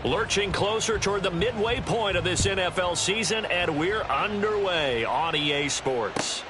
Lurching closer toward the midway point of this NFL season, and we're underway on EA Sports.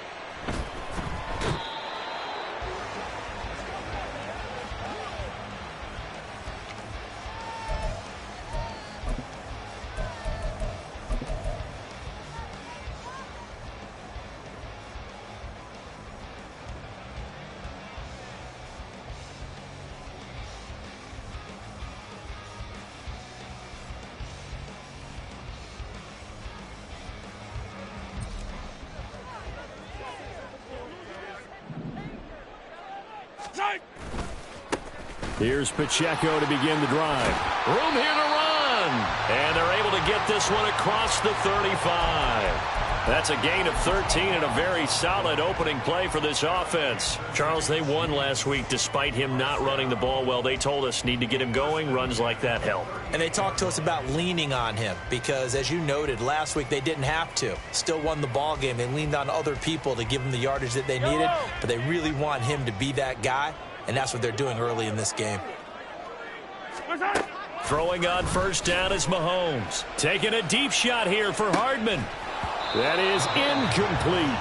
Here's Pacheco to begin the drive. Room here to run. And they're able to get this one across the 35. That's a gain of 13 and a very solid opening play for this offense. Charles, they won last week despite him not running the ball well. They told us need to get him going. Runs like that help. And they talked to us about leaning on him because, as you noted, last week they didn't have to. Still won the ball game. They leaned on other people to give them the yardage that they needed, but they really want him to be that guy. And that's what they're doing early in this game. Throwing on first down is Mahomes. Taking a deep shot here for Hardman. That is incomplete.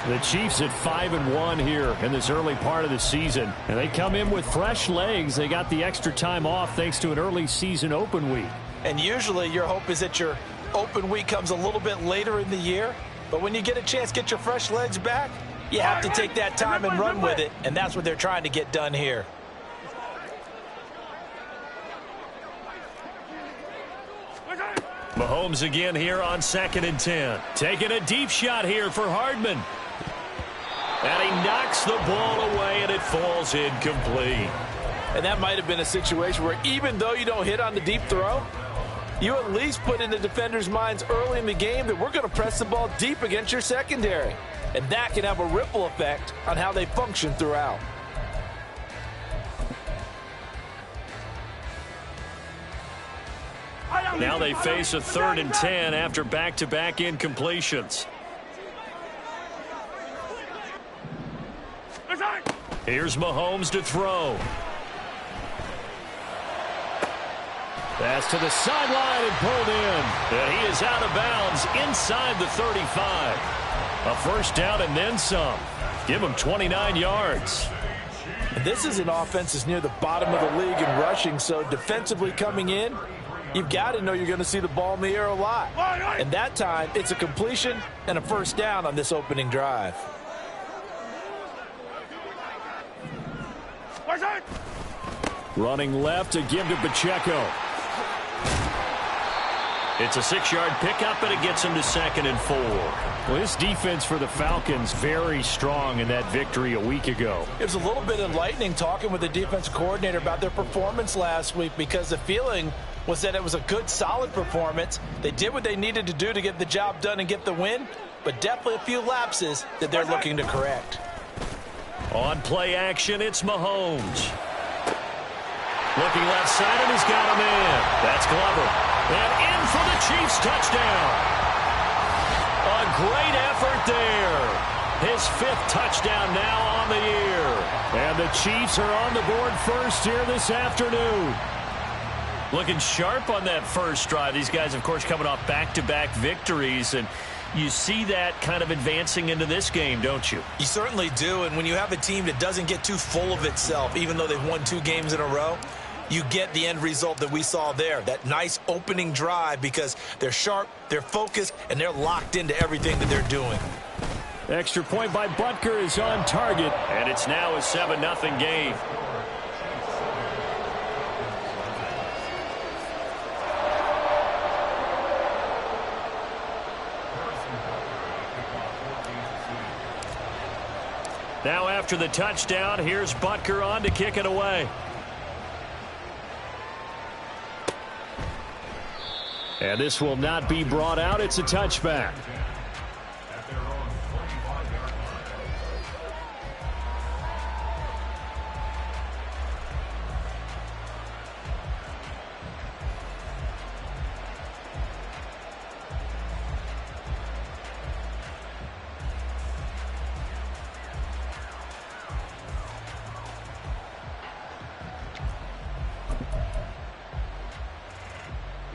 The Chiefs at 5-1 here in this early part of the season. And they come in with fresh legs. They got the extra time off thanks to an early season open week. And usually your hope is that your open week comes a little bit later in the year. But when you get a chance to get your fresh legs back, you have to take that time and run with it, and that's what they're trying to get done here. Mahomes again here on 2nd and 10. Taking a deep shot here for Hardman. And he knocks the ball away, and it falls incomplete. And that might have been a situation where even though you don't hit on the deep throw, you at least put in the defenders' minds early in the game that we're going to press the ball deep against your secondary. And that can have a ripple effect on how they function throughout. Now they face a 3rd and 10 after back-to-back incompletions. Here's Mahomes to throw. Pass to the sideline and pulled in. And he is out of bounds inside the 35. A first down and then some. Give him 29 yards. This is an offense that's near the bottom of the league in rushing, so defensively coming in, you've got to know you're going to see the ball in the air a lot. And that time, it's a completion and a first down on this opening drive. Running left to give to Pacheco. It's a 6-yard pickup, and it gets him to 2nd and 4. Well, this defense for the Falcons very strong in that victory a week ago. It was a little bit enlightening talking with the defense coordinator about their performance last week because the feeling was that it was a good, solid performance. They did what they needed to do to get the job done and get the win, but definitely a few lapses that they're looking to correct. On play action, it's Mahomes. Looking left side, and he's got a man. That's Glover. And in for the Chiefs touchdown. A great effort there. His 5th touchdown now on the year. And the Chiefs are on the board first here this afternoon. Looking sharp on that first drive. These guys, of course, coming off back-to-back victories, and you see that kind of advancing into this game, don't you? You certainly do, and when you have a team that doesn't get too full of itself, even though they've won 2 games in a row, you get the end result that we saw there, that nice opening drive, because they're sharp, they're focused, and they're locked into everything that they're doing. Extra point by Butker is on target. And it's now a 7-0 game. Now after the touchdown, here's Butker on to kick it away. And this will not be brought out. It's a touchback.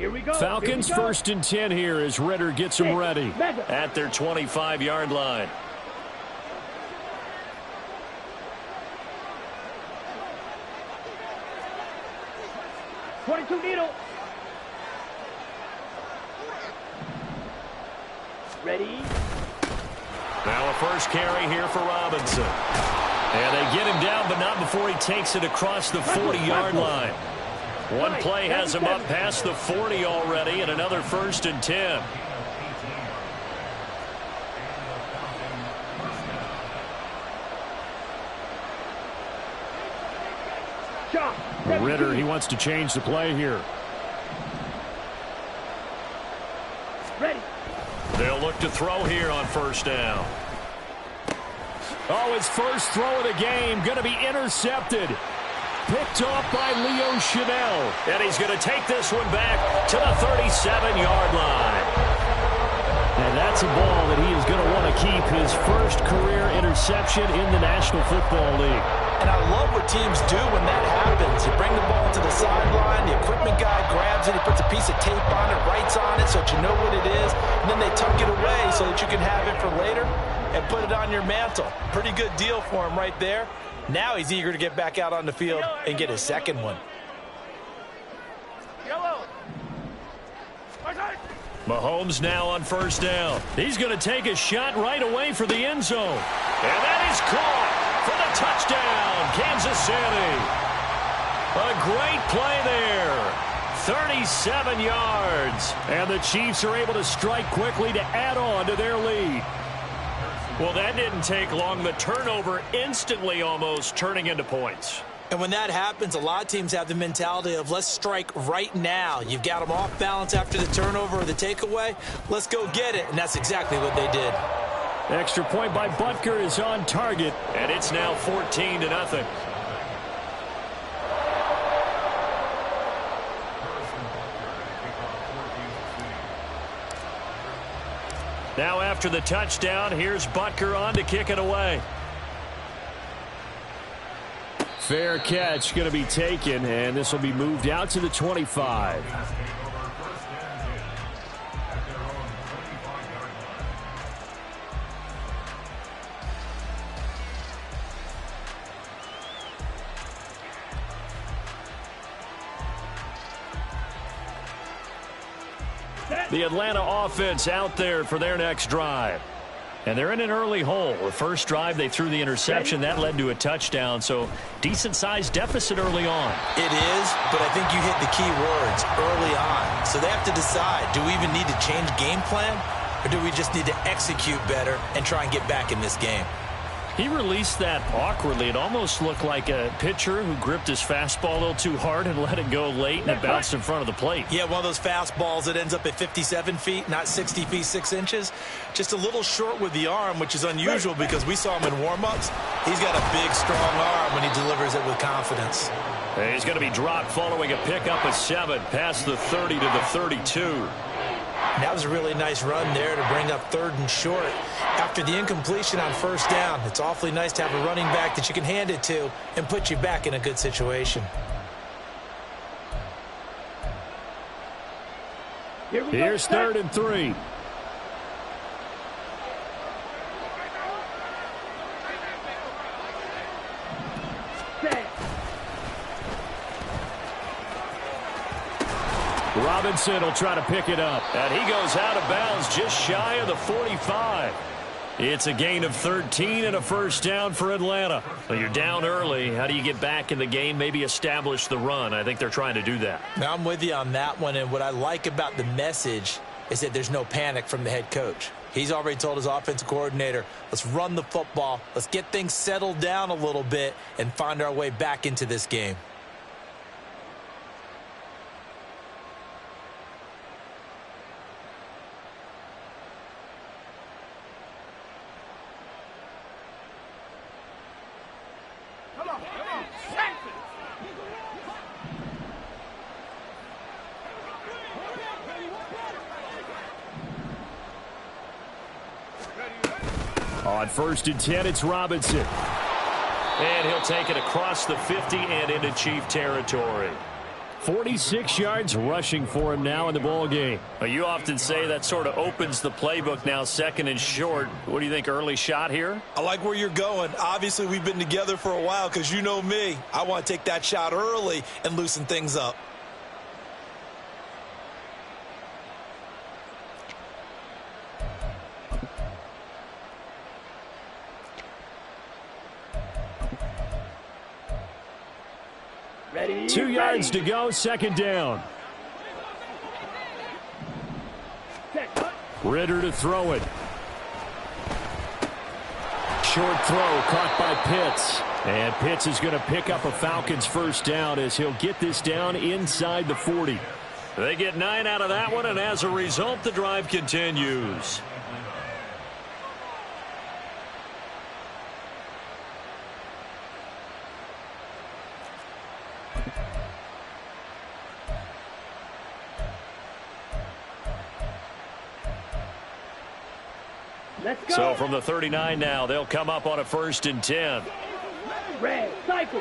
Here we go. Falcons Here we go. 1st and 10 here as Ritter gets them ready. At their 25-yard line. Needle. Ready. Now a first carry here for Robinson. And they get him down, but not before he takes it across the 40-yard line. One play has him up past the 40 already, and another 1st and 10. Ritter, he wants to change the play here. Ready. They'll look to throw here on 1st down. Oh, his first throw of the game going to be intercepted. Picked off by Leo Chanel. And he's going to take this one back to the 37-yard line. And that's a ball that he is going to want to keep, his first career interception in the National Football League. And I love what teams do when that happens. You bring the ball to the sideline, the equipment guy grabs it, he puts a piece of tape on it, writes on it so that you know what it is, and then they tuck it away so that you can have it for later and put it on your mantle. Pretty good deal for him right there. Now he's eager to get back out on the field and get his second one. Mahomes now on 1st down. He's going to take a shot right away for the end zone. And that is caught for the touchdown, Kansas City. A great play there. 37 yards. And the Chiefs are able to strike quickly to add on to their lead. Well, that didn't take long. The turnover instantly almost turning into points. And when that happens, a lot of teams have the mentality of let's strike right now. You've got them off balance after the turnover or the takeaway. Let's go get it. And that's exactly what they did. Extra point by Butker is on target. And it's now 14-0. Now after the touchdown, here's Butker on to kick it away. Fair catch going to be taken, and this will be moved out to the 25. The Atlanta offense out there for their next drive. And they're in an early hole. The first drive, they threw the interception. That led to a touchdown. So decent-sized deficit early on. It is, but I think you hit the key words early on. So they have to decide, do we even need to change game plan? Or do we just need to execute better and try and get back in this game? He released that awkwardly. It almost looked like a pitcher who gripped his fastball a little too hard and let it go late, and it bounced in front of the plate. Yeah, one of those fastballs that ends up at 57 feet, not 60 feet, 6 inches. Just a little short with the arm, which is unusual because we saw him in warm-ups. He's got a big, strong arm when he delivers it with confidence. And he's going to be dropped following a pickup of 7 past the 30 to the 32. That was a really nice run there to bring up 3rd and short. After the incompletion on 1st down, it's awfully nice to have a running back that you can hand it to and put you back in a good situation. Here's 3rd and 3. Robinson will try to pick it up. And he goes out of bounds just shy of the 45. It's a gain of 13 and a first down for Atlanta. Well, you're down early. How do you get back in the game, maybe establish the run? I think they're trying to do that. Now, I'm with you on that one, and what I like about the message is that there's no panic from the head coach. He's already told his offensive coordinator, let's run the football, let's get things settled down a little bit and find our way back into this game. On 1st and 10, it's Robinson. And he'll take it across the 50 and into Chief territory. 46 yards rushing for him now in the ball game. Well, you often say that sort of opens the playbook now, second and short. What do you think, early shot here? I like where you're going. Obviously, we've been together for a while because you know me. I want to take that shot early and loosen things up. Ready. 2 yards to go, second down. Ritter to throw it. Short throw caught by Pitts. And Pitts is going to pick up a Falcons first down as he'll get this down inside the 40. They get 9 out of that one, and as a result, the drive continues. Let's go. So from the 39 now, they'll come up on a 1st and 10. Red, cycle.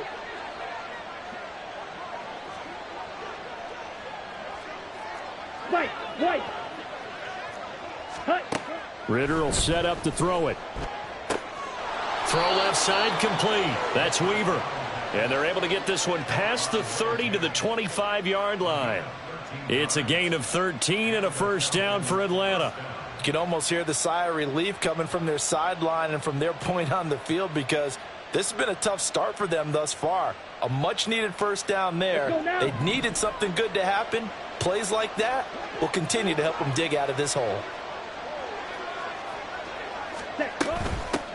White. Hut. Ritter will set up to throw it. Throw left side complete. That's Weaver. And they're able to get this one past the 30 to the 25-yard line. It's a gain of 13 and a first down for Atlanta. You can almost hear the sigh of relief coming from their sideline and from their point on the field because this has been a tough start for them thus far. A much-needed first down there. They needed something good to happen. Plays like that will continue to help them dig out of this hole.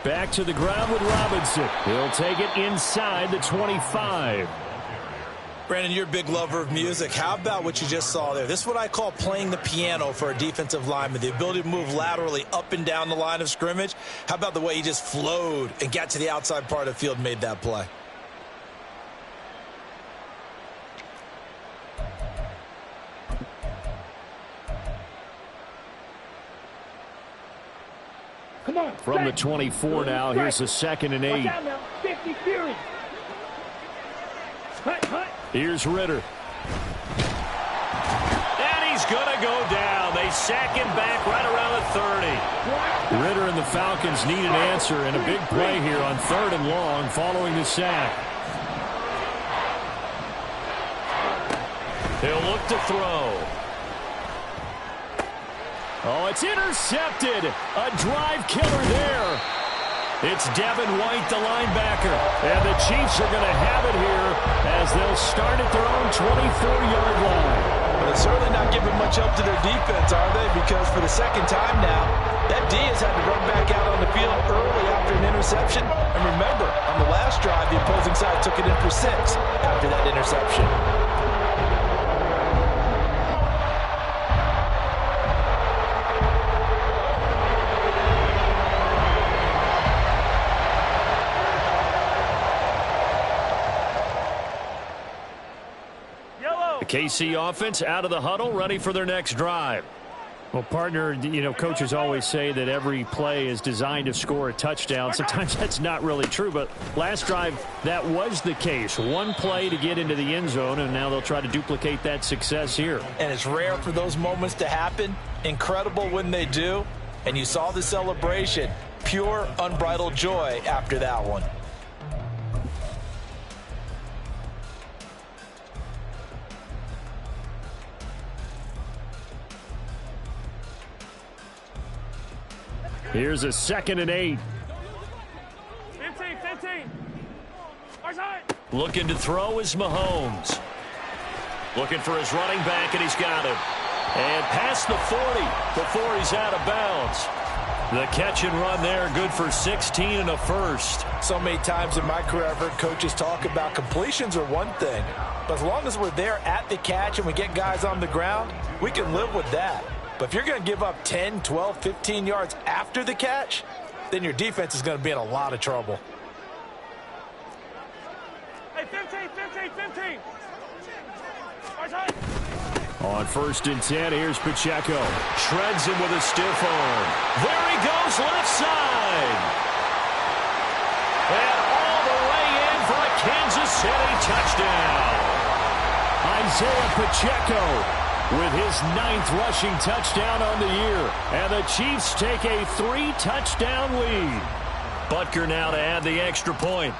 Back to the ground with Robinson. He'll take it inside the 25. Brandon, you're a big lover of music. How about what you just saw there? This is what I call playing the piano for a defensive lineman, the ability to move laterally up and down the line of scrimmage. How about the way he just flowed and got to the outside part of the field and made that play? Come on. From the 24 now, here's a 2nd and 8. 50 Fury. Hut. Here's Ritter. And he's going to go down. They sack him back right around the 30. Ritter and the Falcons need an answer and a big play here on 3rd and long following the sack. He'll look to throw. Oh, it's intercepted. A drive killer there. It's Devin White, the linebacker. And the Chiefs are going to have it here as they'll start at their own 24-yard line. But they're certainly not giving much help to their defense, are they? Because for the second time now, that D has had to run back out on the field early after an interception. And remember, on the last drive, the opposing side took it in for 6 after that interception. KC offense out of the huddle, ready for their next drive. Well, partner, you know, coaches always say that every play is designed to score a touchdown. Sometimes that's not really true, but last drive, that was the case. One play to get into the end zone, and now they'll try to duplicate that success here. And it's rare for those moments to happen. Incredible when they do. And you saw the celebration. Pure, unbridled joy after that one. Here's a 2nd and 8. 15. Looking to throw is Mahomes. Looking for his running back, and he's got him. And past the 40 before he's out of bounds. The catch and run there, good for 16 and a first. So many times in my career, I've heard coaches talk about completions are one thing. But as long as we're there at the catch and we get guys on the ground, we can live with that. But if you're going to give up 10, 12, 15 yards after the catch, then your defense is going to be in a lot of trouble. Hey, 15. On 1st and 10, here's Pacheco. Shreds him with a stiff arm. There he goes, left side. And all the way in for a Kansas City touchdown. Isaiah Pacheco with his 9th rushing touchdown on the year. And the Chiefs take a 3-touchdown lead. Butker now to add the extra point.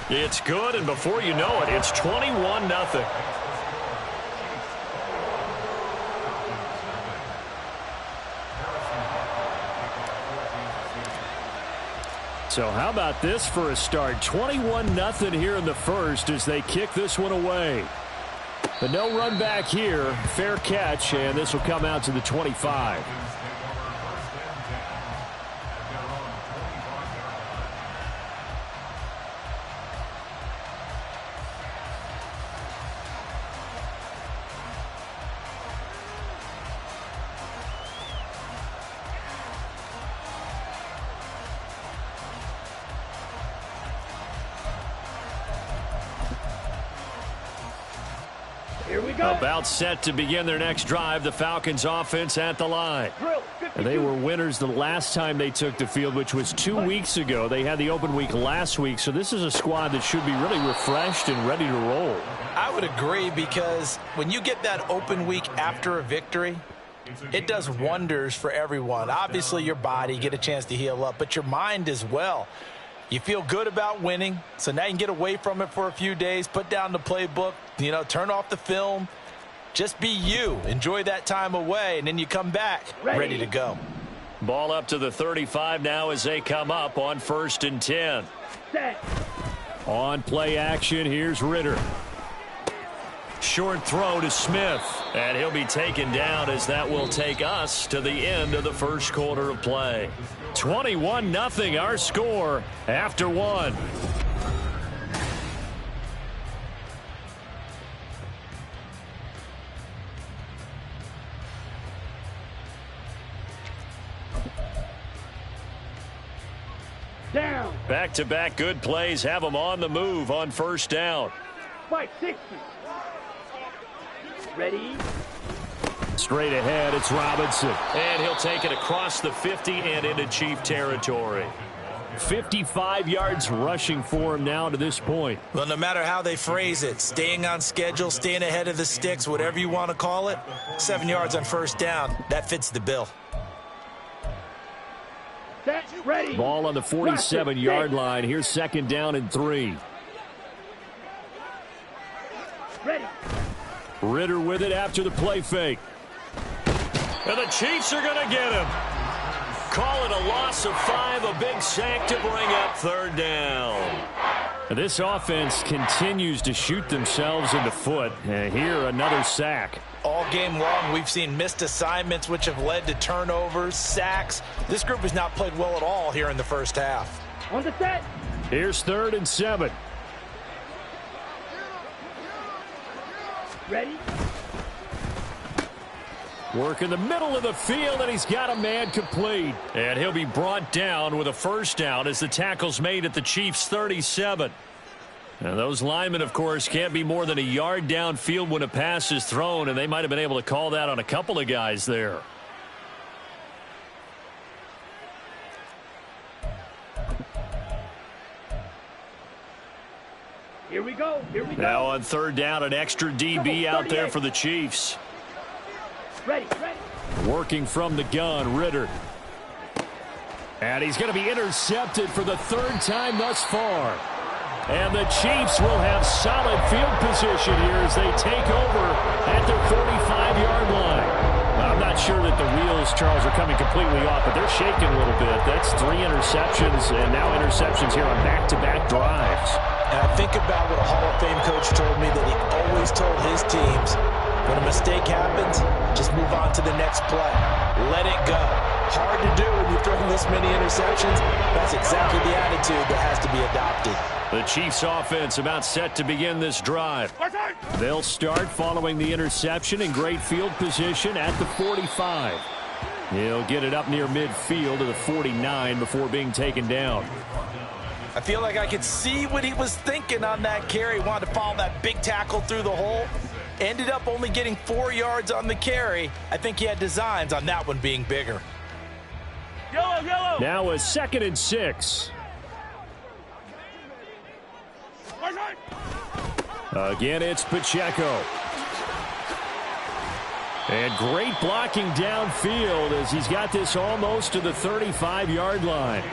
It's good, and before you know it, it's 21-0. So how about this for a start? 21-0 here in the first as they kick this one away. But no run back here. Fair catch, and this will come out to the 25. Here we go. About set to begin their next drive. The Falcons offense at the line. And they were winners the last time they took the field, which was 2 weeks ago. They had the open week last week, so this is a squad that should be really refreshed and ready to roll. I would agree, because when you get that open week after a victory, it does wonders for everyone. Obviously, your body, get a chance to heal up, but your mind as well. You feel good about winning, so now you can get away from it for a few days, put down the playbook, turn off the film, just be you. Enjoy that time away, and then you come back ready to go. Ball up to the 35 now as they come up on 1st and 10. Set. On play action, here's Ritter. Short throw to Smith, and he'll be taken down as that will take us to the end of the first quarter of play. 21-0 our score after 1. Down. Back-to-back good plays have them on the move on 1st down. 560. Ready. Straight ahead, it's Robinson. And he'll take it across the 50 and into Chief territory. 55 yards rushing for him now to this point. Well, no matter how they phrase it, staying on schedule, staying ahead of the sticks, whatever you want to call it, 7 yards on 1st down, that fits the bill. Set. Ready. Ball on the 47-yard line. Here's 2nd down and 3. Ready. Ritter with it after the play fake. And the Chiefs are going to get him. Call it a loss of 5, a big sack to bring up 3rd down. This offense continues to shoot themselves in the foot. Here, another sack. All game long, we've seen missed assignments, which have led to turnovers, sacks. This group has not played well at all here in the first half. On the set. Here's 3rd and 7. Ready. Work in the middle of the field, and he's got a man complete. And he'll be brought down with a 1st down as the tackle's made at the Chiefs' 37. And those linemen, of course, can't be more than a yard downfield when a pass is thrown, and they might have been able to call that on a couple of guys there. Here we go. Here we go. Now on 3rd down, an extra DB out there for the Chiefs. Ready. Ready. Working from the gun, Ritter. And he's going to be intercepted for the 3rd time thus far. And the Chiefs will have solid field position here as they take over at their 45-yard line. I'm not sure that the wheels, Charles, are coming completely off, but they're shaking a little bit. That's 3 interceptions, and now interceptions here on back-to-back drives. And I think about what a Hall of Fame coach told me, that he always told his teams, when a mistake happens, just move on to the next play. Let it go. Hard to do when you've thrown this many interceptions. That's exactly the attitude that has to be adopted. The Chiefs offense about set to begin this drive. They'll start following the interception in great field position at the 45. He'll get it up near midfield to the 49 before being taken down. I feel like I could see what he was thinking on that carry. He wanted to follow that big tackle through the hole. Ended up only getting 4 yards on the carry. I think he had designs on that one being bigger. Yellow. Yellow. Now a 2nd and 6. Again, it's Pacheco. And great blocking downfield as he's got this almost to the 35-yard line.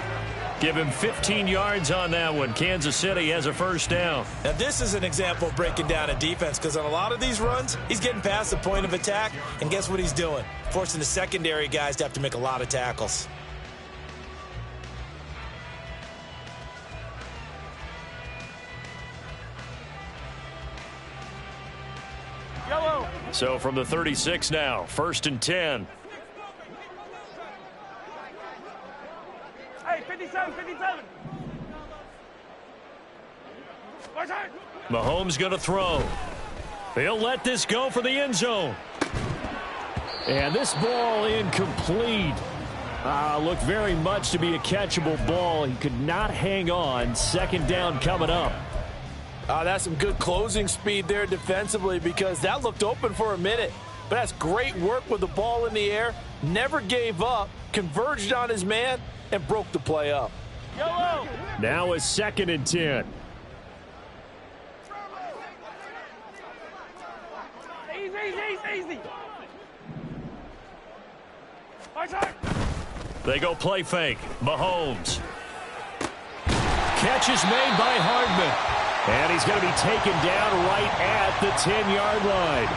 Give him 15 yards on that one. Kansas City has a first down. Now, this is an example of breaking down a defense because on a lot of these runs, he's getting past the point of attack, and guess what he's doing? Forcing the secondary guys to have to make a lot of tackles. Yellow. So from the 36 now, 1st and 10. Hey, 57, 57. Watch out. Mahomes going to throw. He'll let this go for the end zone. And this ball incomplete. Looked very much to be a catchable ball. He could not hang on. 2nd down coming up. That's some good closing speed there defensively because that looked open for a minute. But that's great work with the ball in the air. Never gave up, converged on his man, and broke the play up. Yellow. Now a 2nd and 10. Easy. Watch out. They go play fake. Mahomes. Catch is made by Hardman. And he's going to be taken down right at the 10-yard line.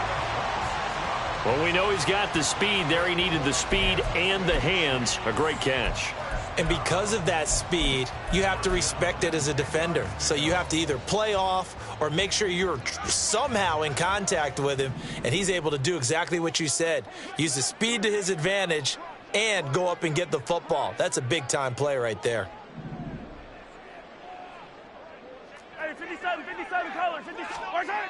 Well, we know he's got the speed there. He needed the speed and the hands. A great catch. And because of that speed, you have to respect it as a defender. So you have to either play off or make sure you're somehow in contact with him, and he's able to do exactly what you said. Use the speed to his advantage and go up and get the football. That's a big-time play right there. Hey, 57 color. 57. Watch out.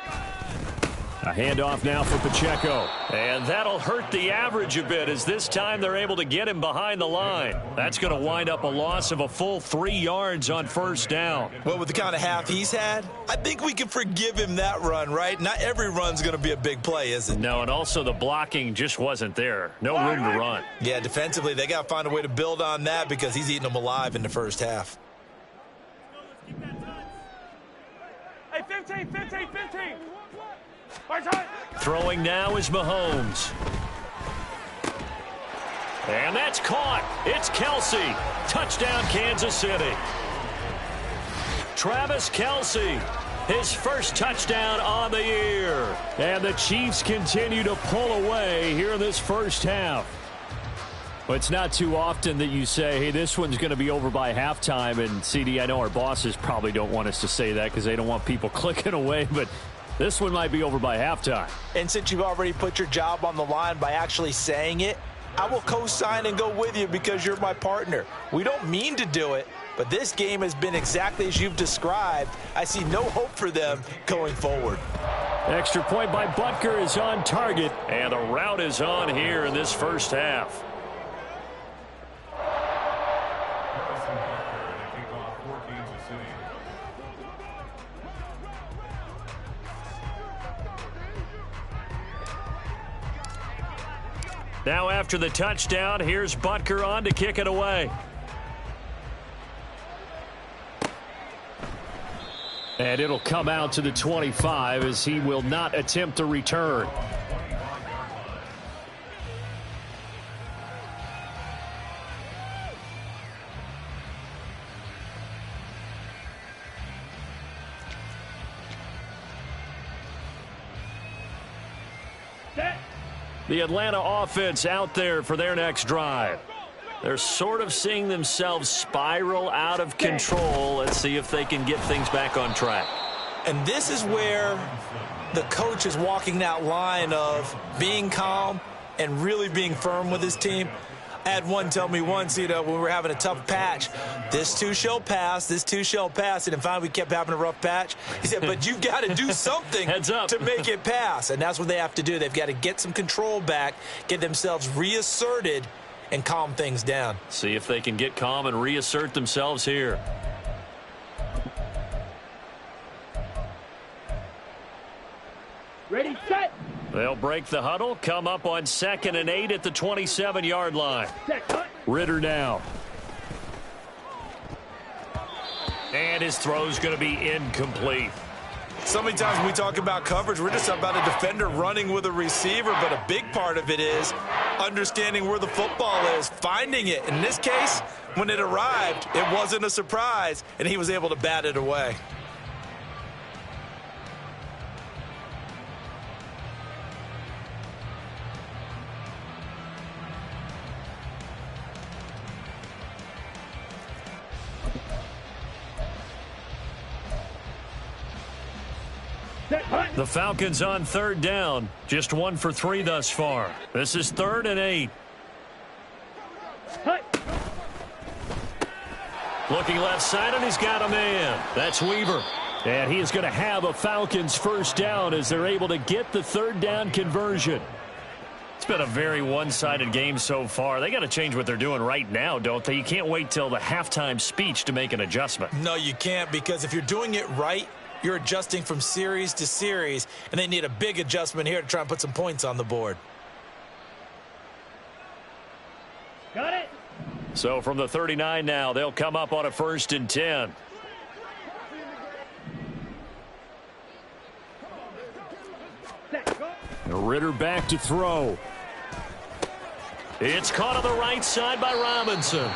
A handoff now for Pacheco. And that'll hurt the average a bit as this time they're able to get him behind the line. That's going to wind up a loss of a full 3 yards on 1st down. Well, with the kind of half he's had, I think we can forgive him that run, right? Not every run's going to be a big play, is it? No, and also the blocking just wasn't there. No room to run. Yeah, defensively, they got to find a way to build on that because he's eating them alive in the first half. Hey, 15. Watch out. Throwing now is Mahomes. And that's caught. It's Kelsey. Touchdown, Kansas City. Travis Kelsey, his first touchdown on the year. And the Chiefs continue to pull away here in this first half. Well, it's not too often that you say, hey, this one's going to be over by halftime. And, CD, I know our bosses probably don't want us to say that because they don't want people clicking away, but this one might be over by halftime. And since you've already put your job on the line by actually saying it, I will co-sign and go with you because you're my partner. We don't mean to do it, but this game has been exactly as you've described. I see no hope for them going forward. Extra point by Butker is on target. And the route is on here in this first half. Now after the touchdown, here's Butker on to kick it away. And it'll come out to the 25 as he will not attempt a return. The Atlanta offense out there for their next drive. They're sort of seeing themselves spiral out of control. Let's see if they can get things back on track. And this is where the coach is walking that line of being calm and really being firm with his team. I had one tell me once, when we were having a tough patch, this too shall pass, this too shall pass. And then finally we kept having a rough patch. He said, but you've got to do something Heads up. to make it pass. And that's what they have to do. They've got to get some control back, get themselves reasserted, and calm things down. See if they can get calm and reassert themselves here. Ready, set. They'll break the huddle, come up on 2nd and 8 at the 27-yard line. Set, cut. Ritter now. And his throw's going to be incomplete. So many times when we talk about coverage, we're just about a defender running with a receiver, but a big part of it is understanding where the football is, finding it. In this case, when it arrived, it wasn't a surprise, and he was able to bat it away. The Falcons on third down. Just 1 for 3 thus far. This is 3rd and 8. Looking left side, and he's got a man. That's Weaver. And he is going to have a Falcons first down as they're able to get the 3rd down conversion. It's been a very one-sided game so far. They got to change what they're doing right now, don't they? You can't wait till the halftime speech to make an adjustment. No, you can't, because if you're doing it right, you're adjusting from series to series, and they need a big adjustment here to try and put some points on the board. Got it. So from the 39 now, they'll come up on a 1st and 10. Ritter back to throw. It's caught on the right side by Robinson.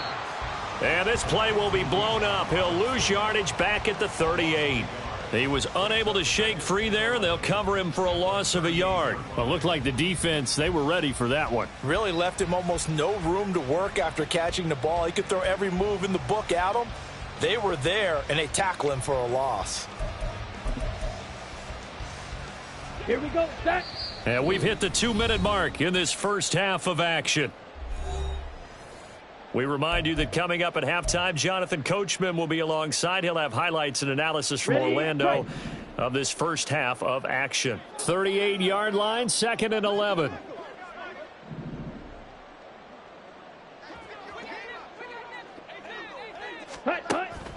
And this play will be blown up. He'll lose yardage back at the 38. He was unable to shake free there, and they'll cover him for a loss of a yard. Well, it looked like the defense, they were ready for that one. Really left him almost no room to work after catching the ball. He could throw every move in the book at him. They were there, and they tackle him for a loss. Here we go. Set. And we've hit the 2-minute mark in this first half of action. We remind you that coming up at halftime, Jonathan Coachman will be alongside. He'll have highlights and analysis from Orlando of this first half of action. 38-yard line, 2nd and 11.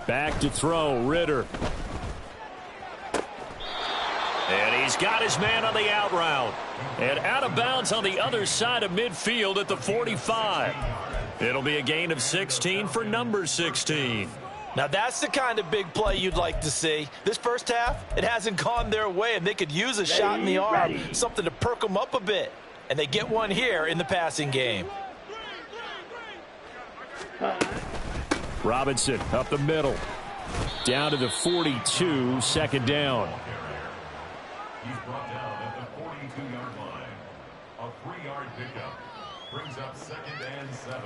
Back to throw, Ritter. And he's got his man on the out route. And out of bounds on the other side of midfield at the 45. It'll be a gain of 16 for number 16. Now that's the kind of big play you'd like to see. This first half, it hasn't gone their way, and they could use a shot in the arm, something to perk them up a bit. And they get one here in the passing game. Robinson up the middle. Down to the 42, 2nd down. He's brought down at the 42-yard line. A 3-yard pickup brings up 2nd and 7.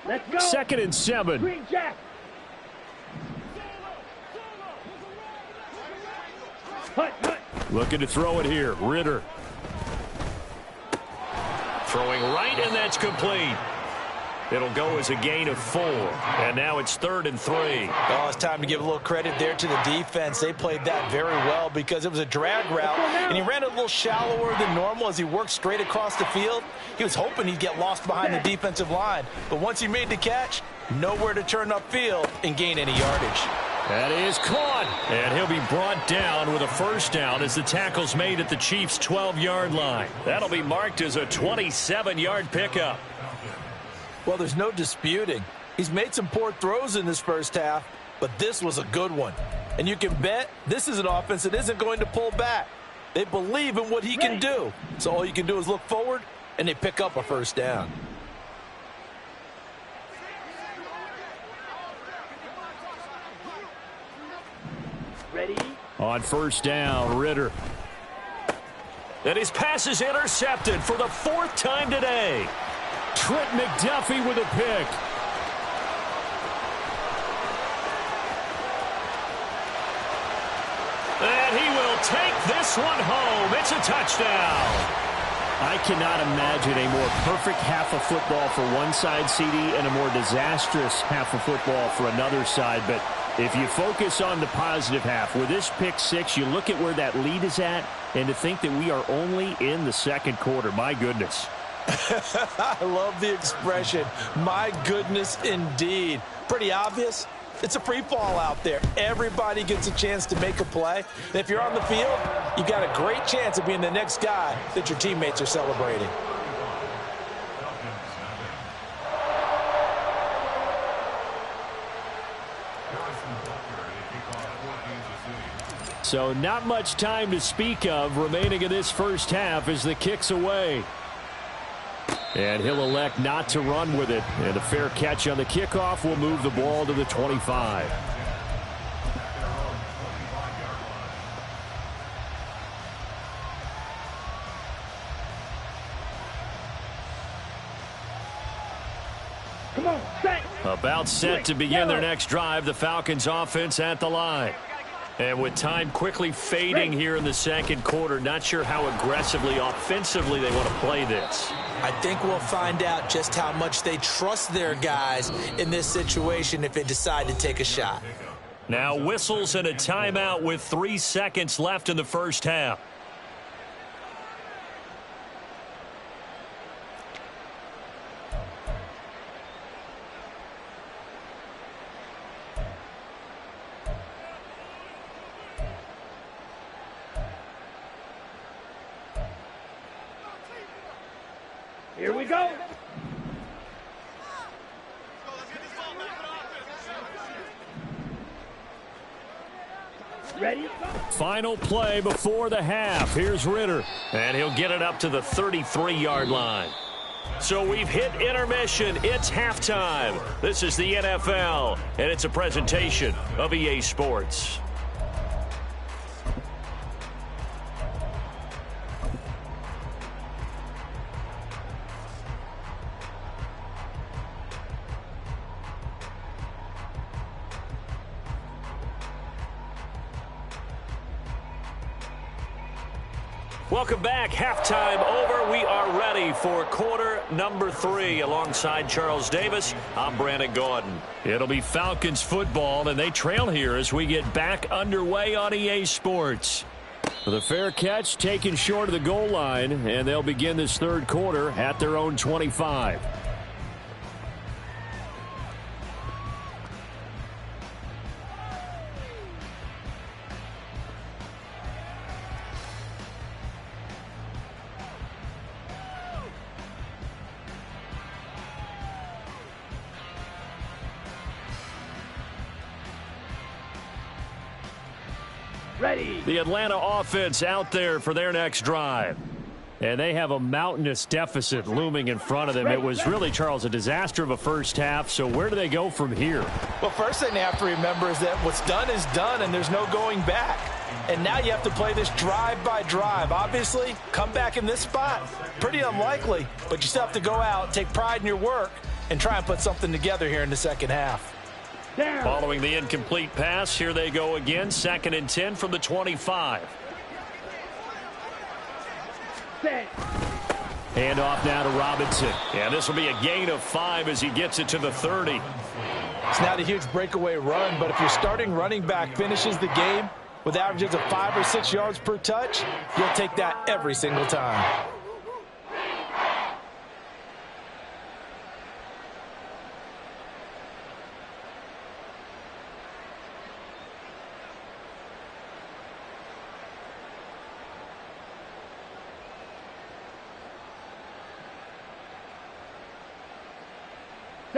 Let's go. 2nd and 7. Green Jack. Hut, hut. Looking to throw it here. Ritter. Throwing right, and that's complete. It'll go as a gain of 4. And now it's 3rd and 3. Oh, it's time to give a little credit there to the defense. They played that very well because it was a drag route, and he ran a little shallower than normal as he worked straight across the field. He was hoping he'd get lost behind the defensive line, but once he made the catch, nowhere to turn upfield and gain any yardage. That is caught, and he'll be brought down with a first down as the tackle's made at the Chiefs' 12-yard line. That'll be marked as a 27-yard pickup. Well, there's no disputing. He's made some poor throws in this first half, but this was a good one. And you can bet this is an offense that isn't going to pull back. They believe in what he can do. So all you can do is look forward, and they pick up a first down. Ready. On first down, Ritter. And his pass is intercepted for the 4th time today. Trent McDuffie with a pick. And he will take this one home. It's a touchdown. I cannot imagine a more perfect half of football for one side, CD, and a more disastrous half of football for another side. But if you focus on the positive half, with this pick 6, you look at where that lead is at, and to think that we are only in the 2nd quarter. My goodness. I love the expression. My goodness, indeed. Pretty obvious, It's a free fall out there. Everybody gets a chance to make a play. And if you're on the field, you've got a great chance of being the next guy that your teammates are celebrating. So not much time to speak of remaining in this first half as the kick's away. And he'll elect not to run with it. And a fair catch on the kickoff will move the ball to the 25. Come on, set. About set to begin their next drive, the Falcons offense at the line. And with time quickly fading here in the second quarter, not sure how aggressively, offensively they want to play this. I think we'll find out just how much they trust their guys in this situation if they decide to take a shot. Now whistles and a timeout with 3 seconds left in the first half. Here we go. Ready? Final play before the half. Here's Ritter. And he'll get it up to the 33-yard line. So we've hit intermission. It's halftime. This is the NFL, and it's a presentation of EA Sports. Welcome back. Halftime over. We are ready for quarter number 3. Alongside Charles Davis, I'm Brandon Gaudin. It'll be Falcons football, and they trail here as we get back underway on EA Sports. The fair catch taken short of the goal line, and they'll begin this third quarter at their own 25. Ready. The Atlanta offense out there for their next drive. And they have a mountainous deficit looming in front of them. It was really, Charles, a disaster of a first half. So where do they go from here? Well, first thing they have to remember is that what's done is done, and there's no going back. And now you have to play this drive by drive. Obviously, come back in this spot, pretty unlikely. But you still have to go out, take pride in your work, and try and put something together here in the second half. Down. Following the incomplete pass, here they go again. 2nd and 10 from the 25. Set. Hand off now to Robinson. And this will be a gain of 5 as he gets it to the 30. It's not a huge breakaway run, but if your starting running back finishes the game with averages of 5 or 6 yards per touch, you'll take that every single time.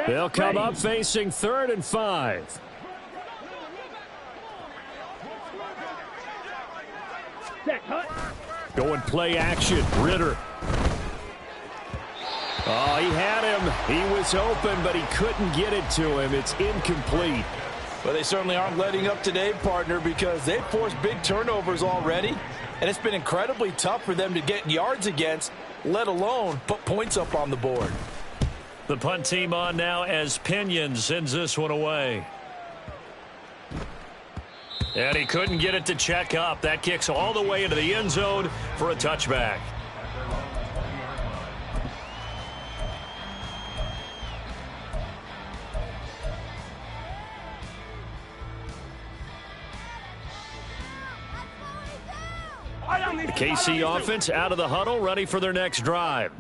They'll come up facing 3rd and 5. Set. Cut. Going play action. Ritter. Oh, he had him. He was open, but he couldn't get it to him. It's incomplete. Well, they certainly aren't letting up today, partner, because they've forced big turnovers already, and it's been incredibly tough for them to get yards against, let alone put points up on the board. The punt team on now as Pinion sends this one away. And he couldn't get it to check up. That kicks all the way into the end zone for a touchback. The KC offense out of the huddle, ready for their next drive.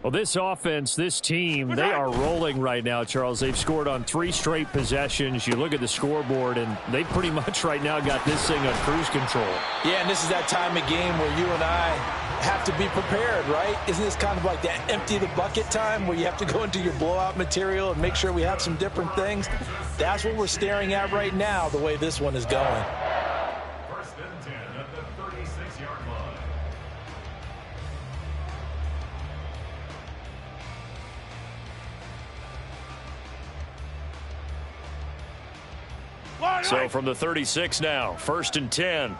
Well, this offense, this team, they are rolling right now, Charles. They've scored on 3 straight possessions. You look at the scoreboard, and they pretty much right now got this thing on cruise control. Yeah, and this is that time of game where you and I have to be prepared, right? Isn't this kind of like that empty the bucket time where you have to go into your blowout material and make sure we have some different things? That's what we're staring at right now, the way this one is going. First and 10 at the 36-yard line. So from the 36 now, first and 10.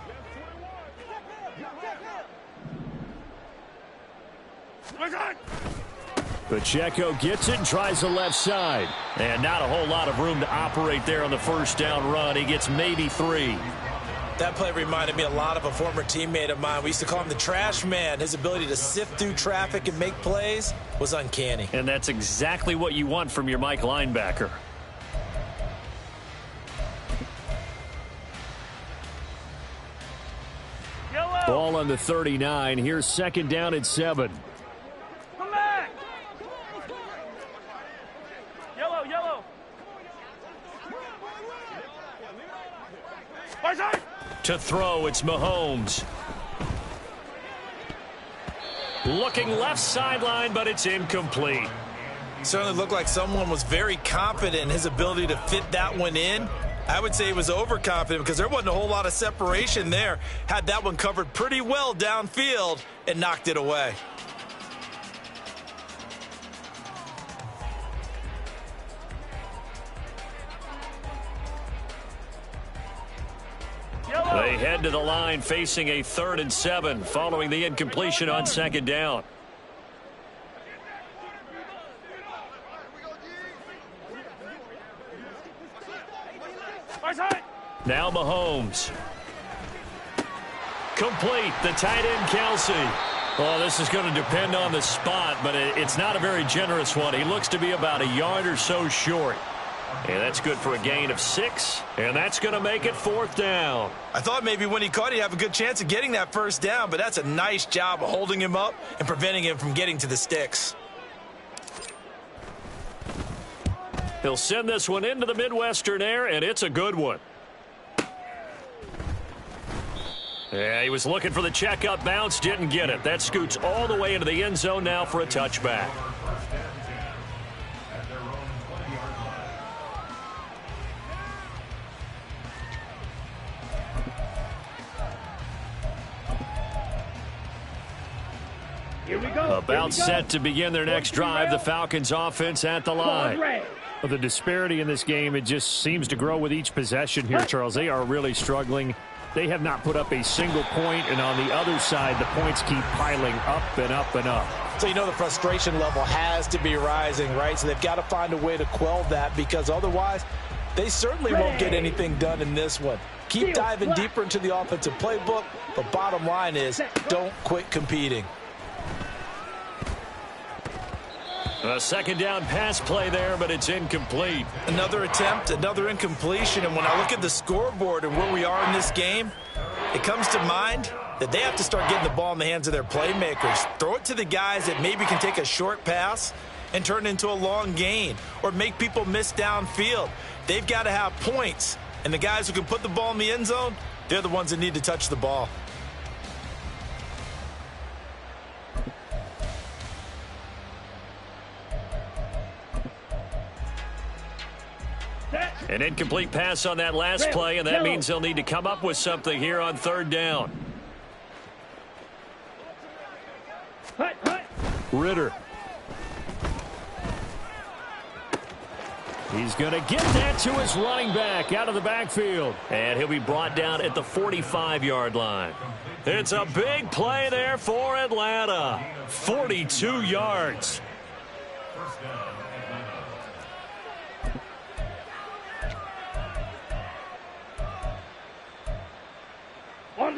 Pacheco gets it and tries the left side. And not a whole lot of room to operate there on the first down run. He gets maybe 3. That play reminded me a lot of a former teammate of mine. We used to call him the trash man. His ability to sift through traffic and make plays was uncanny. And that's exactly what you want from your Mike linebacker. Yellow. Ball on the 39. Here's second down at 7. Come back. Yellow, yellow. Right side. To throw, it's Mahomes. Looking left sideline, but it's incomplete. Certainly looked like someone was very confident in his ability to fit that one in. I would say he was overconfident because there wasn't a whole lot of separation there. Had that one covered pretty well downfield and knocked it away. They head to the line facing a 3rd and 7 following the incompletion on second down. Now Mahomes. Complete. The tight end, Kelsey. Well, this is going to depend on the spot, but it's not a very generous one. He looks to be about a yard or so short. And that's good for a gain of 6. And that's going to make it 4th down. I thought maybe when he caught it, he'd have a good chance of getting that first down, but that's a nice job of holding him up and preventing him from getting to the sticks. He'll send this one into the Midwestern air, and it's a good one. Yeah, he was looking for the checkup bounce, didn't get it. That scoots all the way into the end zone now for a touchback. About set to begin their next drive, the Falcons offense at the line. Well, the disparity in this game, it just seems to grow with each possession here, Charles. They are really struggling. They have not put up a single point, and on the other side, the points keep piling up and up and up. So you know the frustration level has to be rising, right? So they've got to find a way to quell that because otherwise they certainly won't get anything done in this one. Keep diving deeper into the offensive playbook, but bottom line is don't quit competing. A second down pass play there, but it's incomplete. Another attempt, another incompletion, and when I look at the scoreboard and where we are in this game, it comes to mind that they have to start getting the ball in the hands of their playmakers. Throw it to the guys that maybe can take a short pass and turn it into a long gain or make people miss downfield. They've got to have points, and the guys who can put the ball in the end zone, they're the ones that need to touch the ball. An incomplete pass on that last play, and that means they'll need to come up with something here on 3rd down. Ritter. He's going to get that to his running back out of the backfield. And he'll be brought down at the 45-yard line. It's a big play there for Atlanta. 42 yards. First down, Atlanta.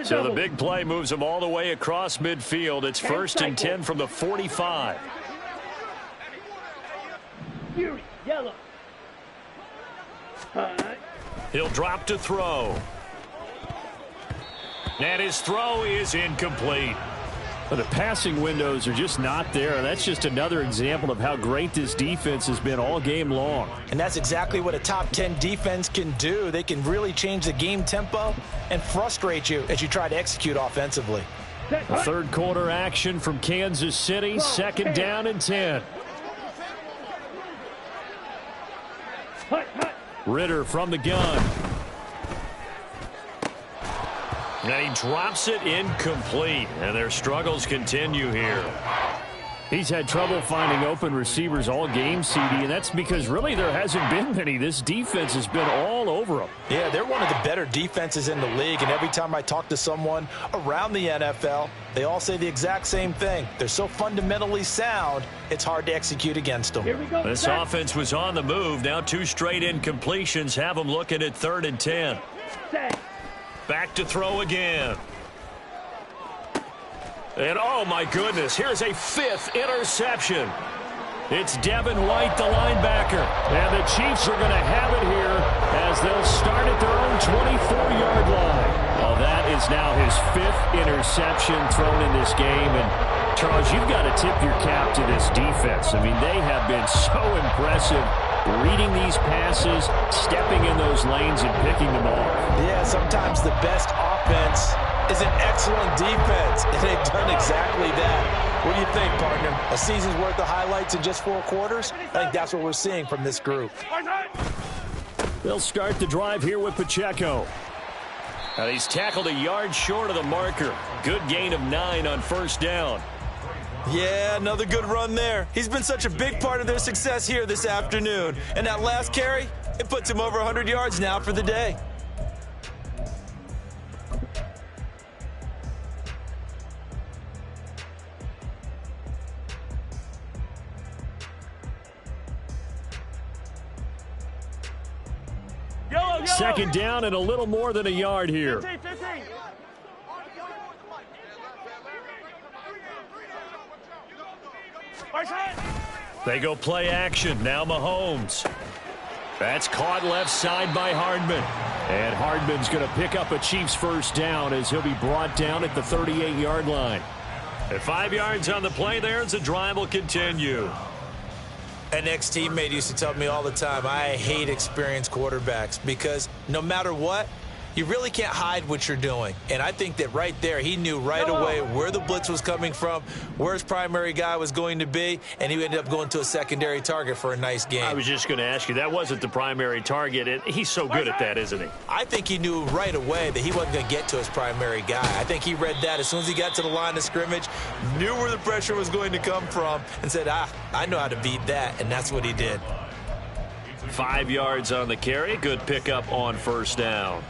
So the big play moves them all the way across midfield. It's 1st and 10 from the 45. Yellow. He'll drop to throw. And his throw is incomplete. But the passing windows are just not there, and that's just another example of how great this defense has been all game long. And that's exactly what a top 10 defense can do. They can really change the game tempo and frustrate you as you try to execute offensively. A third quarter action from Kansas City, second down and 10. Ritter from the gun. And he drops it incomplete, and their struggles continue here. He's had trouble finding open receivers all game, CD, and that's because really there hasn't been many. This defense has been all over them. Yeah, they're one of the better defenses in the league, and every time I talk to someone around the NFL, they all say the exact same thing. They're so fundamentally sound, it's hard to execute against them. This offense was on the move. Now 2 straight incompletions have them looking at 3rd and 10. Back to throw again. And oh my goodness, here's a 5th interception. It's Devin White, the linebacker. And the Chiefs are going to have it here as they'll start at their own 24-yard line. Well, that is now his 5th interception thrown in this game. And Charles, you've got to tip your cap to this defense. I mean, they have been so impressive reading these passes, stepping in those lanes and picking them off. Yeah, sometimes the best offense is an excellent defense, and they've done exactly that. What do you think, partner? A season's worth of highlights in just 4 quarters? I think that's what we're seeing from this group. They'll start the drive here with Pacheco. And he's tackled a yard short of the marker. Good gain of 9 on 1st down. Yeah, another good run there. He's been such a big part of their success here this afternoon. And that last carry, it puts him over 100 yards now for the day. Yellow. Second down and a little more than a yard here. 15. They go play action. Now Mahomes. That's caught left side by Hardman. And Hardman's going to pick up a Chiefs 1st down as he'll be brought down at the 38-yard line. At 5 yards on the play there as the drive will continue. An ex-teammate used to tell me all the time, I hate experienced quarterbacks because no matter what, you really can't hide what you're doing. And I think that right there, he knew right away where the blitz was coming from, where his primary guy was going to be, and he ended up going to a secondary target for a nice game. I was just going to ask you, that wasn't the primary target, and he's so good at that, isn't he? I think he knew right away that he wasn't going to get to his primary guy. I think he read that as soon as he got to the line of scrimmage, knew where the pressure was going to come from, and said, I know how to beat that, and that's what he did. 5 yards on the carry. Good pickup on 1st down.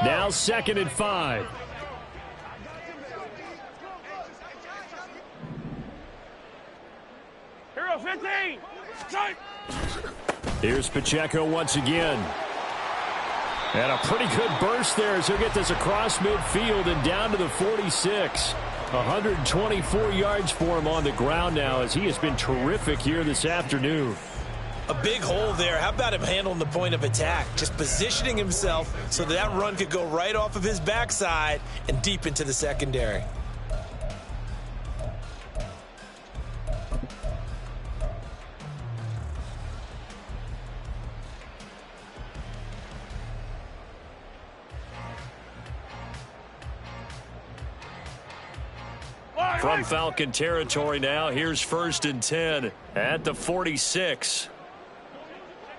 Now 2nd and 5. Hero 15. Here's Pacheco once again. And a pretty good burst there as he'll get this across midfield and down to the 46. 124 yards for him on the ground now as he has been terrific here this afternoon. A big hole there. How about him handling the point of attack? Just positioning himself so that run could go right off of his backside and deep into the secondary. From Falcon territory now, here's 1st and 10 at the 46.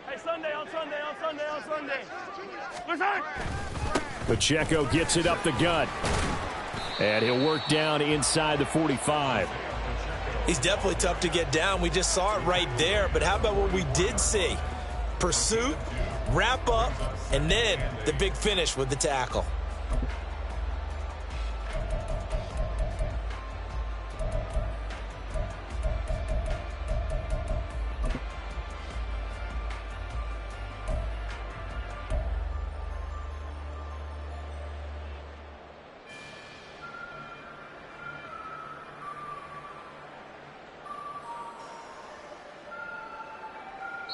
Hey, Sunday. Pacheco gets it up the gut. And he'll work down inside the 45. He's definitely tough to get down. We just saw it right there. But how about what we did see? Pursuit, wrap up, and then the big finish with the tackle.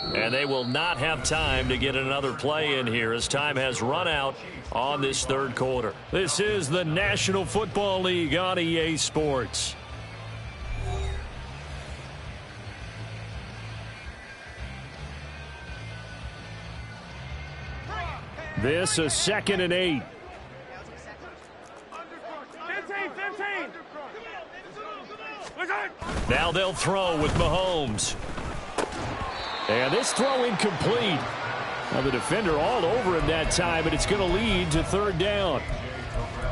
And they will not have time to get another play in here as time has run out on this third quarter. This is the National Football League on EA Sports. This is 2nd and 8. 15. Now they'll throw with Mahomes. And this throw incomplete. Now the defender all over him that time, but it's going to lead to 3rd down.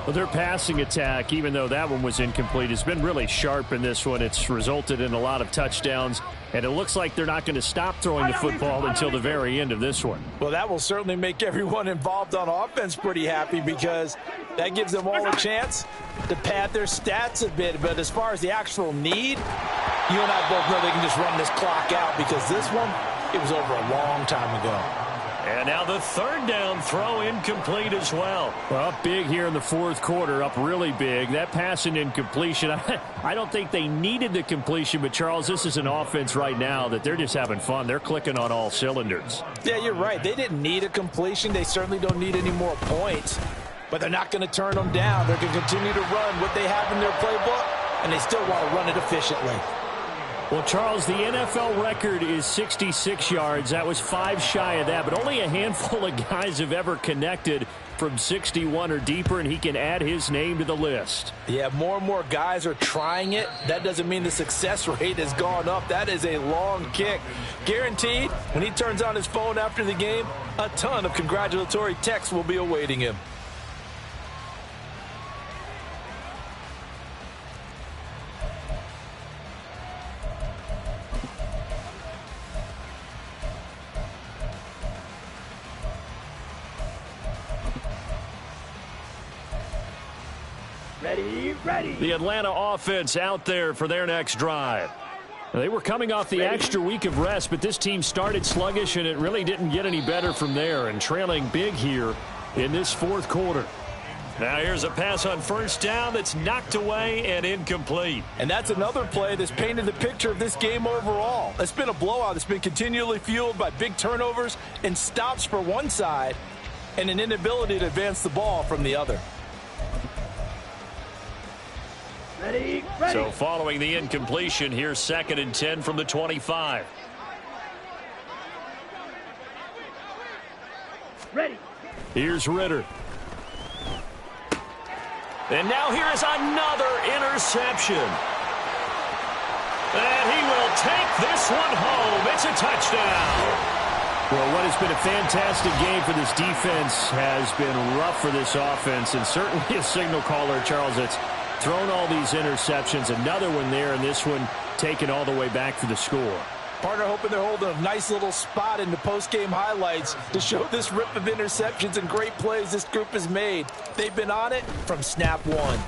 Well, their passing attack, even though that one was incomplete, has been really sharp in this one. It's resulted in a lot of touchdowns, and it looks like they're not going to stop throwing the football until the very end of this one. Well, that will certainly make everyone involved on offense pretty happy because that gives them all a chance to pad their stats a bit. But as far as the actual need, you and I both know they can just run this clock out because this one, it was over a long time ago. And now the 3rd down throw incomplete as well. Well, up big here in the 4th quarter, up really big. That pass and incompletion, I don't think they needed the completion, but Charles, this is an offense right now that they're just having fun. They're clicking on all cylinders. Yeah, you're right. They didn't need a completion. They certainly don't need any more points, but they're not going to turn them down. They're going to continue to run what they have in their playbook, and they still want to run it efficiently. Well, Charles, the NFL record is 66 yards. That was 5 shy of that, but only a handful of guys have ever connected from 61 or deeper, and he can add his name to the list. Yeah, more and more guys are trying it. That doesn't mean the success rate has gone up. That is a long kick. Guaranteed, when he turns on his phone after the game, a ton of congratulatory texts will be awaiting him. Ready. The Atlanta offense out there for their next drive. They were coming off the extra week of rest, but this team started sluggish, and it really didn't get any better from there, and trailing big here in this 4th quarter. Now here's a pass on 1st down that's knocked away and incomplete. And that's another play that's painted the picture of this game overall. It's been a blowout. It's been continually fueled by big turnovers and stops for one side and an inability to advance the ball from the other. Ready. So following the incompletion, here's 2nd and 10 from the 25. Ready. Here's Ritter. And now here is another interception. And he will take this one home. It's a touchdown. Well, what has been a fantastic game for this defense has been rough for this offense, and certainly a signal caller, Charles, that's thrown all these interceptions. Another one there, and this one taken all the way back for the score. Partner hoping they're holding a nice little spot in the post-game highlights to show this rip of interceptions and great plays this group has made. They've been on it from snap one.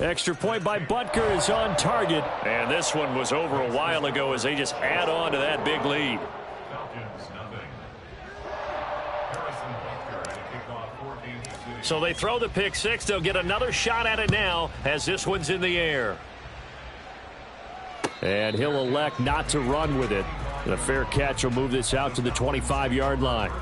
Extra point by Butker is on target. And this one was over a while ago as they just add on to that big lead. So they throw the pick six. They'll get another shot at it now as this one's in the air. And he'll elect not to run with it. And a fair catch will move this out to the 25-yard line.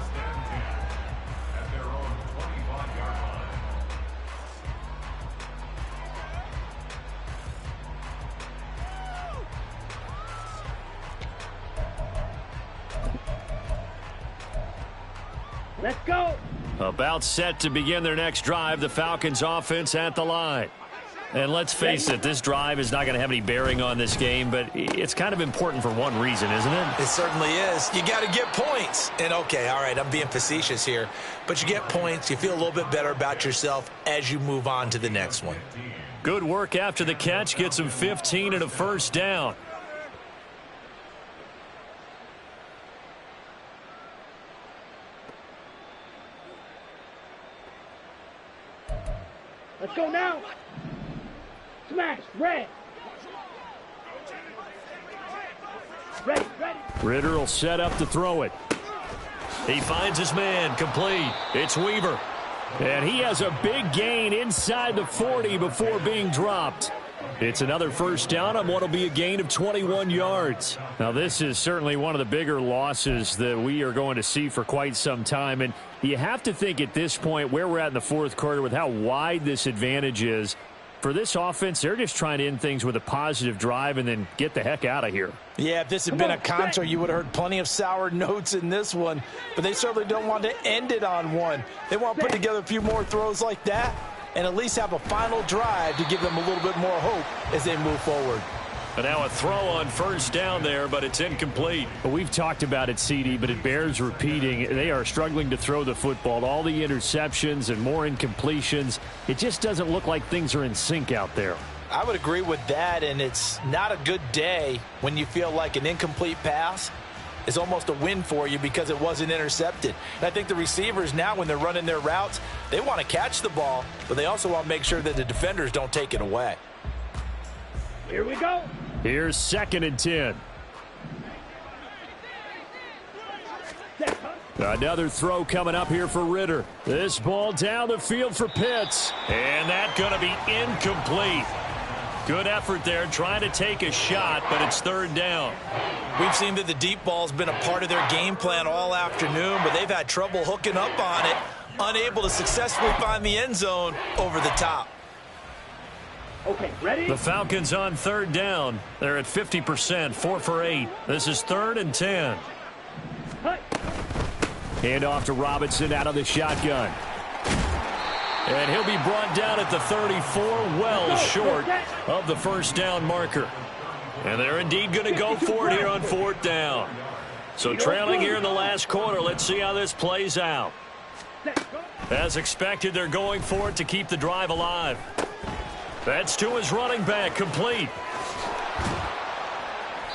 Let's go. About set to begin their next drive, the Falcons offense at the line. And let's face it, this drive is not going to have any bearing on this game, but it's kind of important for one reason, isn't it? It certainly is. You got to get points. And, okay, all right, I'm being facetious here. But you get points. You feel a little bit better about yourself as you move on to the next one. Good work after the catch. Gets him 15 and a first down. Let's go now. Smash. Red. Ready. Ritter will set up to throw it. He finds his man. Complete. It's Weaver. And he has a big gain inside the 40 before being dropped. It's another first down on what will be a gain of 21 yards. Now, this is certainly one of the bigger losses that we are going to see for quite some time. And you have to think at this point where we're at in the fourth quarter with how wide this advantage is. For this offense, they're just trying to end things with a positive drive and then get the heck out of here. Yeah, if this had been a contra, you would have heard plenty of sour notes in this one. But they certainly don't want to end it on one. They want to put together a few more throws like that and at least have a final drive to give them a little bit more hope as they move forward. And now a throw on first down there, but it's incomplete. Well, we've talked about it, CD, but it bears repeating. They are struggling to throw the football. All the interceptions and more incompletions. It just doesn't look like things are in sync out there. I would agree with that, and it's not a good day when you feel like an incomplete pass is almost a win for you because it wasn't intercepted. And I think the receivers now, when they're running their routes, they want to catch the ball, but they also want to make sure that the defenders don't take it away. Here we go. Here's 2nd and 10. Another throw coming up here for Ritter. This ball down the field for Pitts. And that's going to be incomplete. Good effort there trying to take a shot, but it's 3rd down. We've seen that the deep ball's been a part of their game plan all afternoon, but they've had trouble hooking up on it, unable to successfully find the end zone over the top. Okay, ready? The Falcons on 3rd down. They're at 50%, 4 for 8. This is 3rd and 10. Hand off to Robinson out of the shotgun. And he'll be brought down at the 34, well short of the first down marker. And they're indeed going to go for it here on 4th down. So trailing here in the last quarter, let's see how this plays out. As expected, they're going for it to keep the drive alive. That's to his running back, complete.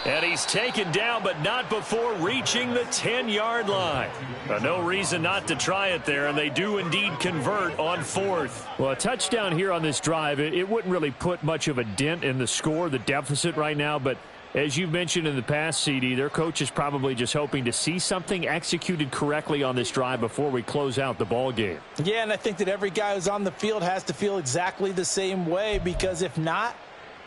And he's taken down, but not before reaching the 10-yard line. No reason not to try it there, and they do indeed convert on 4th. Well, a touchdown here on this drive, it wouldn't really put much of a dent in the score, the deficit right now, but as you've mentioned in the past, CD, their coach is probably just hoping to see something executed correctly on this drive before we close out the ball game. Yeah, and I think that every guy who's on the field has to feel exactly the same way, because if not,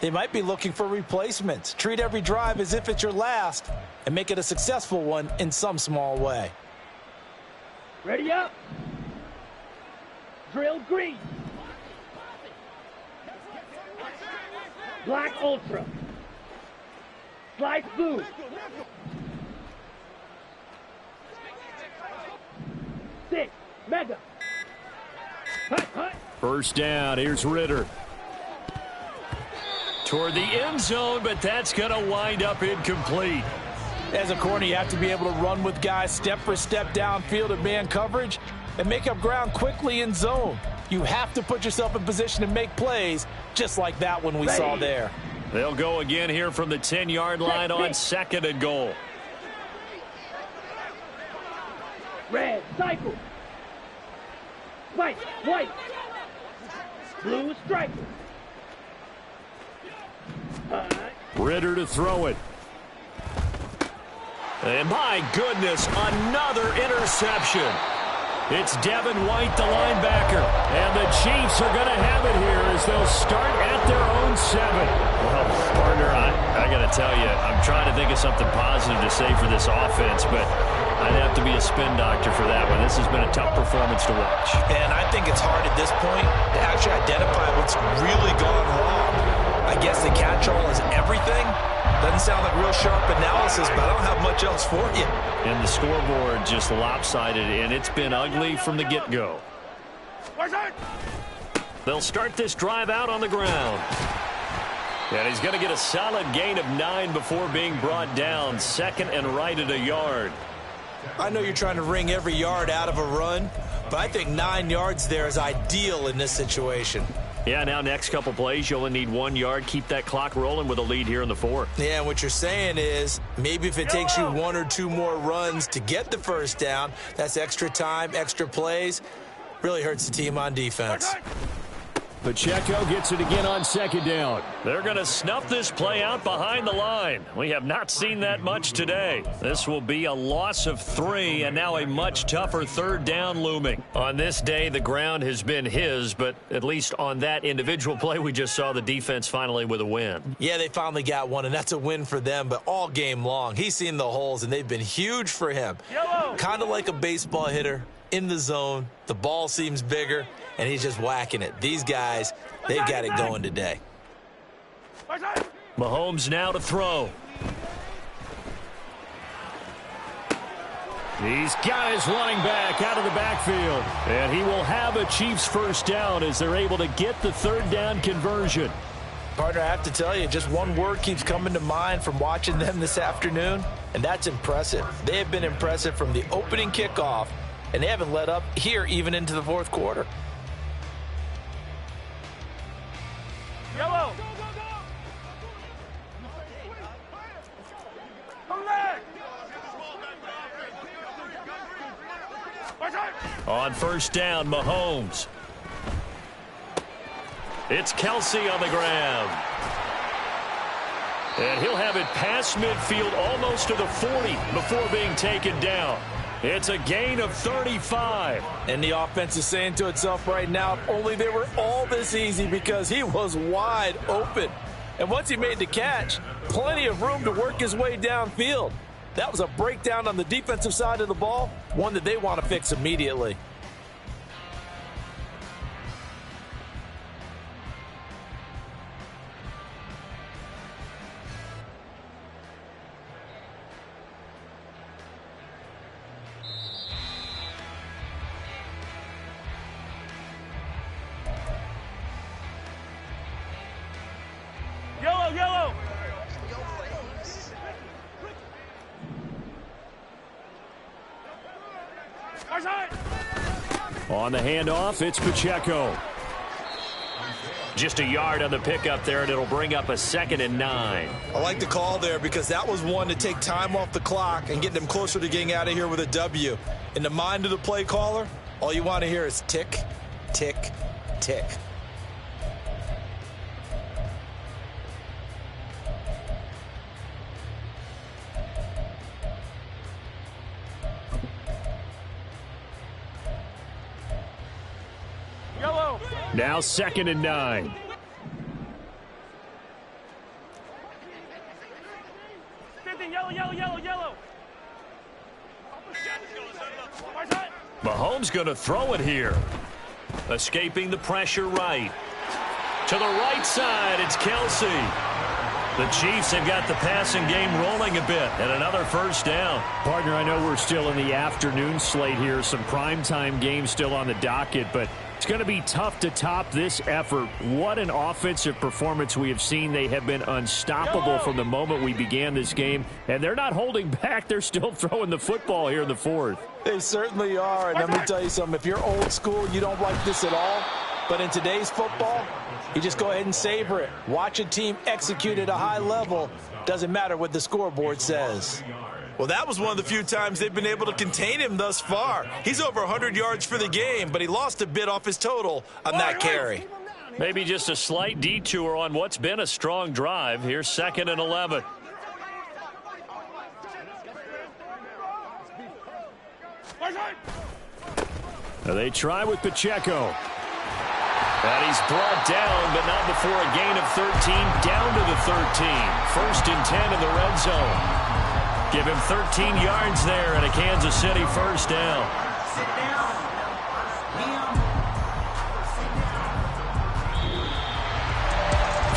they might be looking for replacements. Treat every drive as if it's your last and make it a successful one in some small way. Ready up. Drill green. Black ultra. Slice blue. Six. Mega. Hut, hut. First down. Here's Ritter. Toward the end zone, but that's going to wind up incomplete. As a corner, you have to be able to run with guys step for step downfield at man coverage and make up ground quickly in zone. You have to put yourself in position to make plays just like that one we saw there. They'll go again here from the 10-yard line on 2nd and goal. Red, cycle. White, white. Blue, striker. Ritter to throw it. And my goodness, another interception. It's Devin White, the linebacker. And the Chiefs are going to have it here as they'll start at their own 7. Well, partner, I got to tell you, I'm trying to think of something positive to say for this offense, but I'd have to be a spin doctor for that one. This has been a tough performance to watch. And I think it's hard at this point to actually identify what's really gone wrong. I guess the catch-all is everything. Doesn't sound like real sharp analysis, but I don't have much else for you. And the scoreboard just lopsided, and it's been ugly from the get-go. They'll start this drive out on the ground. And he's going to get a solid gain of 9 before being brought down. 2nd and right at a yard. I know you're trying to wring every yard out of a run, but I think 9 yards there is ideal in this situation. Yeah, now next couple plays, you only need 1 yard. Keep that clock rolling with a lead here in the 4th. Yeah, what you're saying is maybe if it takes you 1 or 2 more runs to get the first down, that's extra time, extra plays. Really hurts the team on defense. Pacheco gets it again on second down. They're going to snuff this play out behind the line. We have not seen that much today. This will be a loss of 3, and now a much tougher third down looming. On this day, the ground has been his, but at least on that individual play, we just saw the defense finally with a win. Yeah, they finally got one, and that's a win for them, but all game long, he's seen the holes, and they've been huge for him. Kind of like a baseball hitter in the zone. The ball seems bigger, and he's just whacking it. These guys, they've got it going today. Mahomes now to throw. He's got his running back out of the backfield. And he will have a Chiefs first down as they're able to get the third down conversion. Partner, I have to tell you, just one word keeps coming to mind from watching them this afternoon, and that's impressive. They have been impressive from the opening kickoff, and they haven't let up here even into the fourth quarter. Yellow. Come back. On first down, Mahomes. It's Kelsey on the ground. And he'll have it past midfield almost to the 40 before being taken down. It's a gain of 35. And the offense is saying to itself right now, if only they were all this easy, because he was wide open. And once he made the catch, plenty of room to work his way downfield. That was a breakdown on the defensive side of the ball, one that they want to fix immediately. Yellow. On the handoff, it's Pacheco. Just a yard on the pickup there, and it'll bring up a 2nd and 9. I like the call there because that was one to take time off the clock and get them closer to getting out of here with a W. In the mind of the play caller, all you want to hear is tick, tick, tick. Yellow. Now 2nd and 9. Yellow. Mahomes going to throw it here. Escaping the pressure right. To the right side, it's Kelsey. The Chiefs have got the passing game rolling a bit, and another first down. Partner, I know we're still in the afternoon slate here. Some primetime games still on the docket, but it's going to be tough to top this effort. What an offensive performance we have seen. They have been unstoppable from the moment we began this game, and they're not holding back. They're still throwing the football here in the fourth. They certainly are, and let me tell you something. If you're old school, you don't like this at all. But in today's football, you just go ahead and savor it. Watch a team execute at a high level. Doesn't matter what the scoreboard says. Well, that was one of the few times they've been able to contain him thus far. He's over 100 yards for the game, but he lost a bit off his total on that carry. Maybe just a slight detour on what's been a strong drive. Here's 2nd and 11. Now they try with Pacheco. And he's brought down, but not before a gain of 13, down to the 13. 1st and 10 in the red zone. Give him 13 yards there and a Kansas City first down.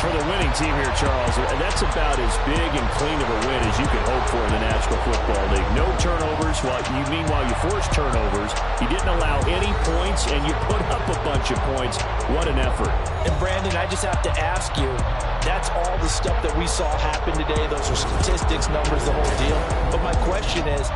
For the winning team here, Charles, that's about as big and clean of a win as you can hope for in the National Football League. No turnovers. Meanwhile, you forced turnovers. You didn't allow any points, and you put up a bunch of points. What an effort. And, Brandon, I just have to ask you, that's all the stuff that we saw happen today. Those are statistics, numbers, the whole deal. But my question is,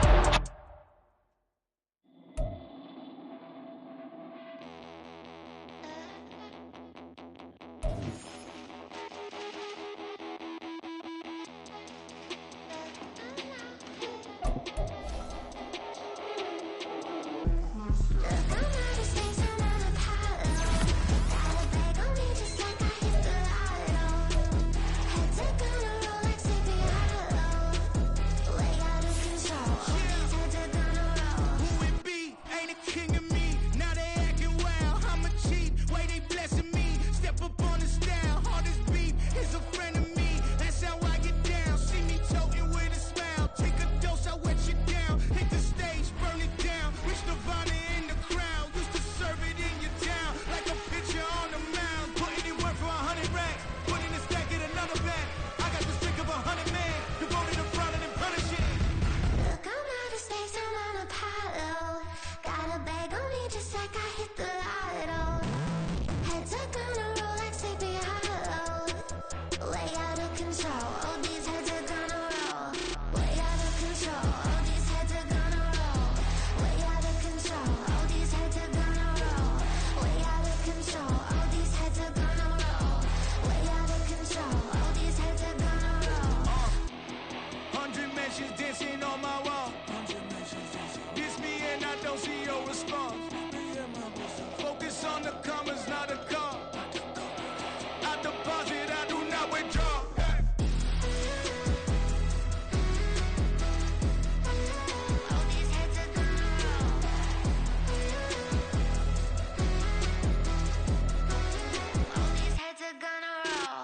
Yeah!